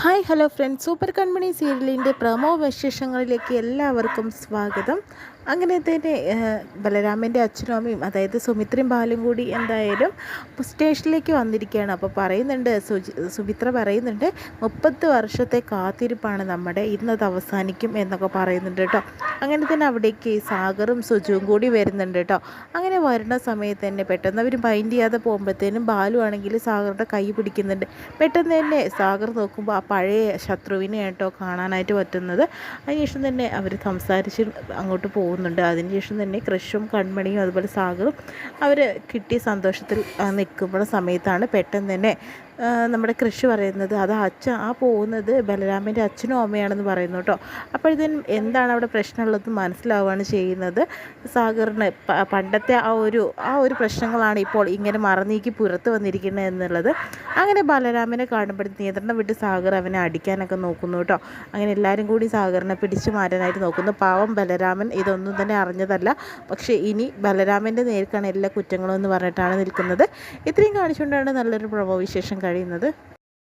Hi hello friends, super കൺമണി സീരിയലിൻ്റെ promo വിശേഷങ്ങളിലേക്ക് എല്ലാവർക്കും സ്വാഗതം. അങ്ങനെ തന്നെ ബലരാമൻ്റെ അച്ഛനും അമ്മയും, അതായത് സുമിത്രയും ബാലും കൂടി എന്തായാലും സ്റ്റേഷനിലേക്ക് വന്നിരിക്കുകയാണ്. അപ്പോൾ പറയുന്നുണ്ട്, സുമിത്ര പറയുന്നുണ്ട്, 30 വർഷത്തെ കാത്തിരിപ്പാണ് നമ്മുടെ, ഇന്നത് അവസാനിക്കും എന്നൊക്കെ പറയുന്നുണ്ട് കേട്ടോ. അങ്ങനെ തന്നെ അവിടേക്ക് സാഗറും സുജുവും കൂടി വരുന്നുണ്ട് കേട്ടോ. അങ്ങനെ വരുന്ന സമയത്ത് തന്നെ പെട്ടെന്ന് അവർ മൈൻഡ് ചെയ്യാതെ പോകുമ്പോഴത്തേനും ബാലു ആണെങ്കിൽ സാഗറിൻ്റെ കൈ പിടിക്കുന്നുണ്ട്. പെട്ടെന്ന് തന്നെ സാഗർ നോക്കുമ്പോൾ ആ പഴയ ശത്രുവിനെ കേട്ടോ കാണാനായിട്ട് പറ്റുന്നത്. അതിനുശേഷം തന്നെ അവർ സംസാരിച്ച് അങ്ങോട്ട് പോകുന്നുണ്ട്. അതിനുശേഷം തന്നെ കൃഷും കൺമണിയും അതുപോലെ സാഗറും അവർ കിട്ടിയ സന്തോഷത്തിൽ നിൽക്കുന്ന സമയത്താണ് പെട്ടെന്ന് തന്നെ നമ്മുടെ കൃഷി പറയുന്നത്, അത് ആ പോകുന്നത് ബലരാമൻ്റെ അച്ഛനും അമ്മയാണെന്ന് പറയുന്നു കേട്ടോ. അപ്പോഴത്തേനും എന്താണ് അവിടെ പ്രശ്നമുള്ളതെന്ന് മനസ്സിലാവുകയാണ് ചെയ്യുന്നത്. സാഗറിന് പണ്ടത്തെ ആ ഒരു പ്രശ്നങ്ങളാണ് ഇപ്പോൾ ഇങ്ങനെ മറന്നീക്കി പുറത്ത് വന്നിരിക്കുന്നത് എന്നുള്ളത്. അങ്ങനെ ബലരാമനെ കാണുമ്പോഴത്തെ നിയന്ത്രണം വിട്ട് സാഗർ അവനെ അടിക്കാനൊക്കെ നോക്കുന്നു കേട്ടോ. അങ്ങനെ എല്ലാവരും കൂടി സാഗറിനെ പിടിച്ചു മാറ്റാനായിട്ട് നോക്കുന്നു. പാവം ബലരാമൻ ഇതൊന്നും തന്നെ അറിഞ്ഞതല്ല. പക്ഷേ ഇനി ബലരാമൻ്റെ നേർക്കാണ് എല്ലാ കുറ്റങ്ങളും എന്ന് പറഞ്ഞിട്ടാണ് നിൽക്കുന്നത്. ഇത്രയും കാണിച്ചുകൊണ്ടാണ് നല്ലൊരു പ്രഭവ വിശേഷം കഴിയുന്നത്.